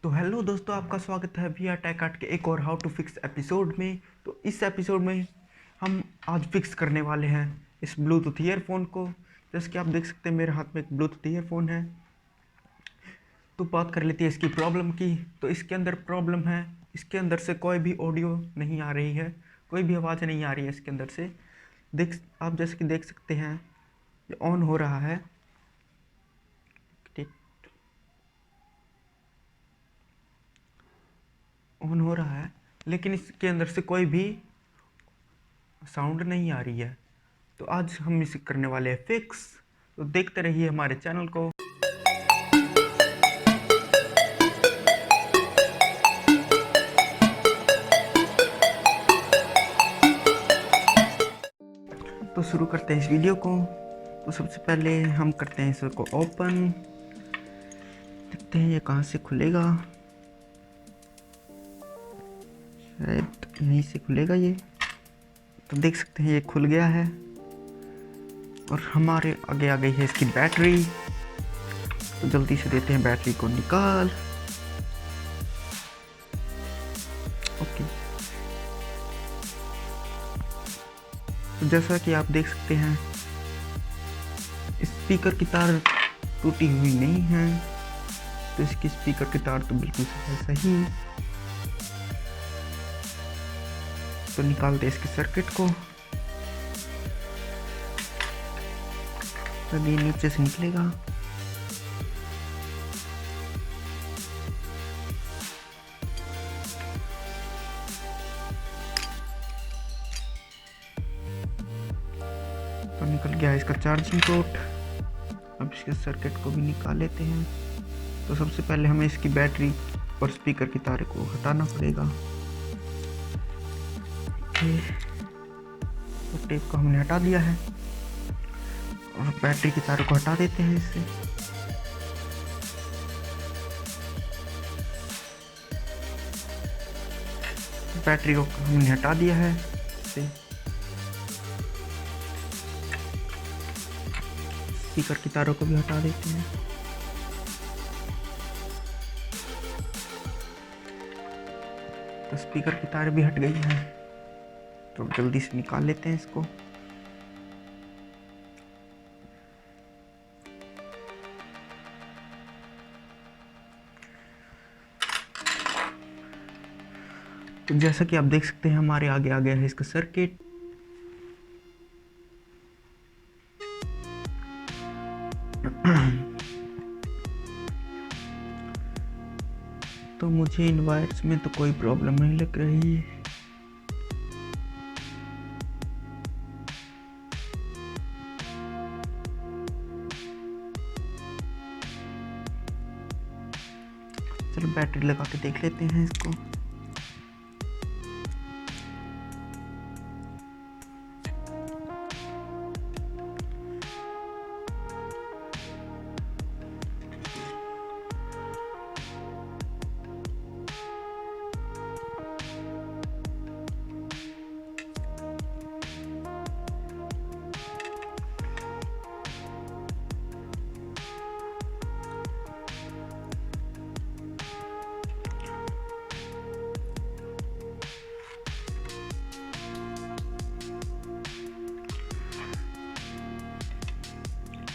तो हेलो दोस्तों, आपका स्वागत है वी आर टेक आर्ट के एक और हाउ टू फिक्स एपिसोड में। तो इस एपिसोड में हम आज फिक्स करने वाले हैं इस ब्लूटूथ ईयरफोन को। जैसे कि आप देख सकते हैं मेरे हाथ में एक ब्लूटूथ ईयरफोन है। तो बात कर लेते हैं इसकी प्रॉब्लम की। तो इसके अंदर प्रॉब्लम है, इसके अंदर से कोई भी ऑडियो नहीं आ रही है, कोई भी आवाज़ नहीं आ रही है इसके अंदर से। आप जैसे कि देख सकते हैं ये ऑन हो रहा है, ठीक, ऑन हो रहा है, लेकिन इसके अंदर से कोई भी साउंड नहीं आ रही है। तो आज हम इसे करने वाले हैं फिक्स। तो देखते रहिए हमारे चैनल को। तो शुरू करते हैं इस वीडियो को। तो सबसे पहले हम करते हैं इसको ओपन। देखते हैं ये कहाँ से खुलेगा, शायद यहीं से खुलेगा ये। तो देख सकते हैं ये खुल गया है और हमारे आगे आ गई है इसकी बैटरी। तो जल्दी से देते हैं बैटरी को निकाल। ओके, तो जैसा कि आप देख सकते हैं स्पीकर की तार टूटी हुई नहीं है। तो इसकी स्पीकर की तार तो बिल्कुल सही। तो निकालते हैं इसके सर्किट को। तो ये नीचे से निकलेगा। तो निकल गया इसका चार्जिंग पोर्ट। अब इसके सर्किट को भी निकाल लेते हैं। तो सबसे पहले हमें इसकी बैटरी और स्पीकर की तार को हटाना पड़ेगा। तो टेप को हमने हटा दिया है और बैटरी की तार को हटा देते हैं इससे। बैटरी को हमने हटा दिया है इससे। स्पीकर की तारों को भी हटा देते हैं। तो स्पीकर की तार भी हट गई है। तो जल्दी से निकाल लेते हैं इसको। तो जैसा कि आप देख सकते हैं हमारे आगे आ गया है इसका सर्किट। तो मुझे इन वायर्स में तो कोई प्रॉब्लम नहीं लग रही है। चलो बैटरी लगा के देख लेते हैं इसको।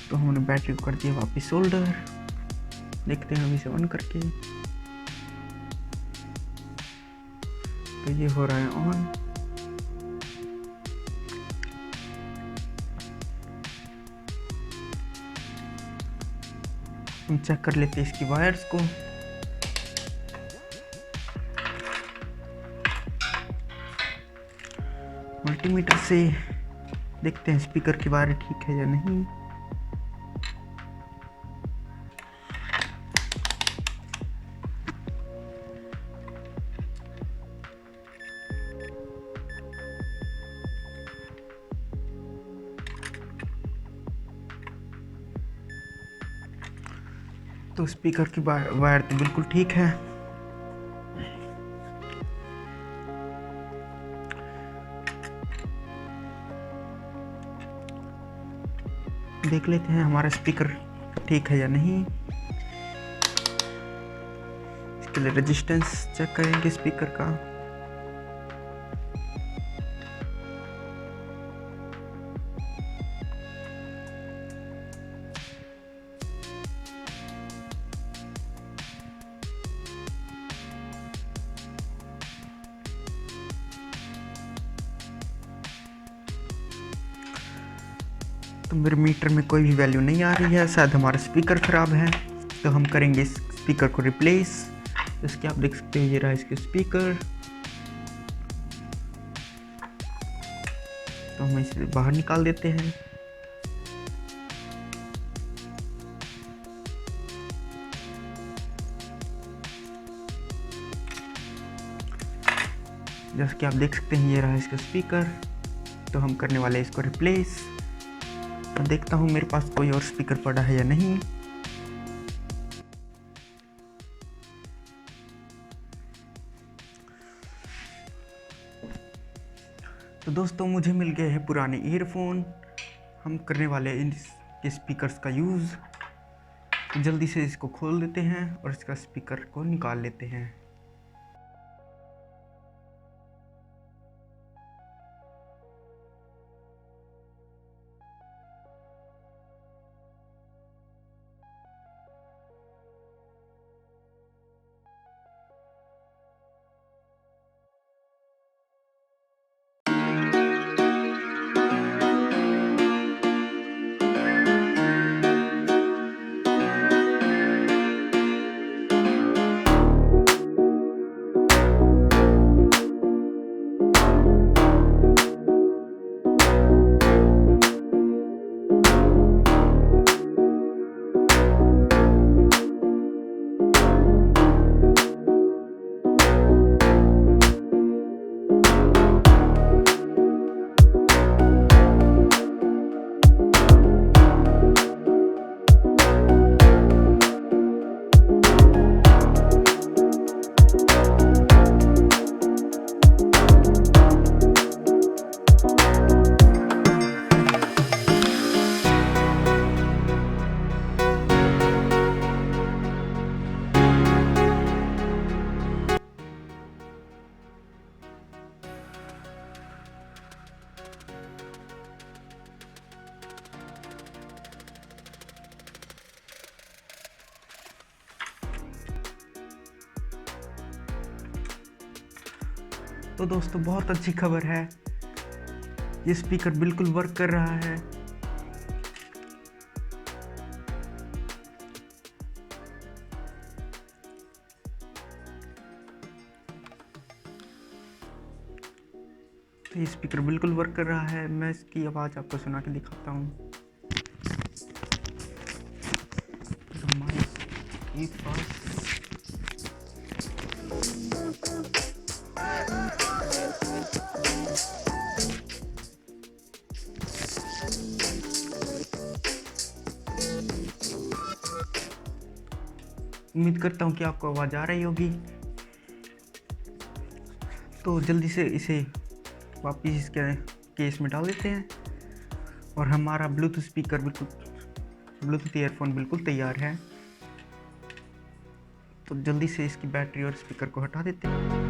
तो हमने बैटरी को कर दिया वापस सोल्डर। देखते हैं हम इसे ऑन करके। तो ये हो रहा है ऑन। हम चेक कर लेते हैं इसकी वायर्स को। मल्टीमीटर से देखते हैं स्पीकर की वायर ठीक है या नहीं। तो स्पीकर की वायर तो बिल्कुल ठीक है। देख लेते हैं हमारा स्पीकर ठीक है या नहीं। इसके लिए रेजिस्टेंस चेक करेंगे स्पीकर का। तो मेरे मीटर में कोई भी वैल्यू नहीं आ रही है, शायद हमारा स्पीकर ख़राब है। तो हम करेंगे इस स्पीकर को रिप्लेस। जैसे आप देख सकते हैं ये रहा इसके स्पीकर। तो हम इसे बाहर निकाल देते हैं। जैसे कि आप देख सकते हैं ये रहा इसका स्पीकर। तो हम करने वाले हैं इसको रिप्लेस। तो देखता हूँ मेरे पास कोई और स्पीकर पड़ा है या नहीं। तो दोस्तों मुझे मिल गए हैं पुराने ईयरफोन। हम करने वाले हैं इनके स्पीकर्स का यूज़। जल्दी से इसको खोल देते हैं और इसका स्पीकर को निकाल लेते हैं। तो दोस्तों बहुत अच्छी खबर है, ये स्पीकर बिल्कुल वर्क कर रहा है। तो ये स्पीकर बिल्कुल वर्क कर रहा है। मैं इसकी आवाज़ आपको सुना के दिखाता हूँ। उम्मीद करता हूँ कि आपको आवाज़ आ रही होगी। तो जल्दी से इसे वापस इसके केस में डाल देते हैं और हमारा ब्लूटूथ ईयरफोन बिल्कुल तैयार है। तो जल्दी से इसकी बैटरी और स्पीकर को हटा देते हैं।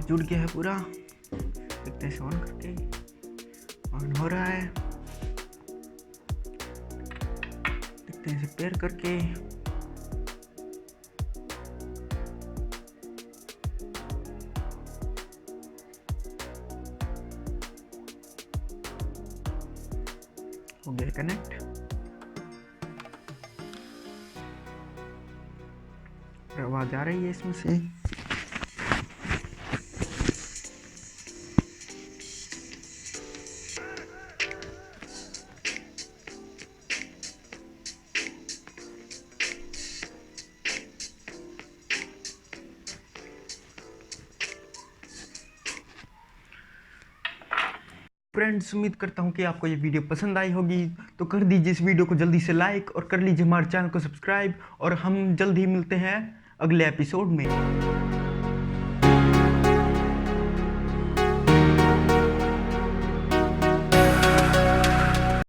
जुड़ गया है पूरा। देखते हैं इसे ऑन करके, ऑन हो रहा है। देखते हैं इसे पेयर करके। हो गया कनेक्ट। आवाज आ रही है इसमें से। फ्रेंड्स, उम्मीद करता हूँ कि आपको ये वीडियो पसंद आई होगी, तो कर दीजिए इस वीडियो को जल्दी से लाइक और कर लीजिए हमारे चैनल को सब्सक्राइब, और हम जल्द ही मिलते हैं अगले एपिसोड में।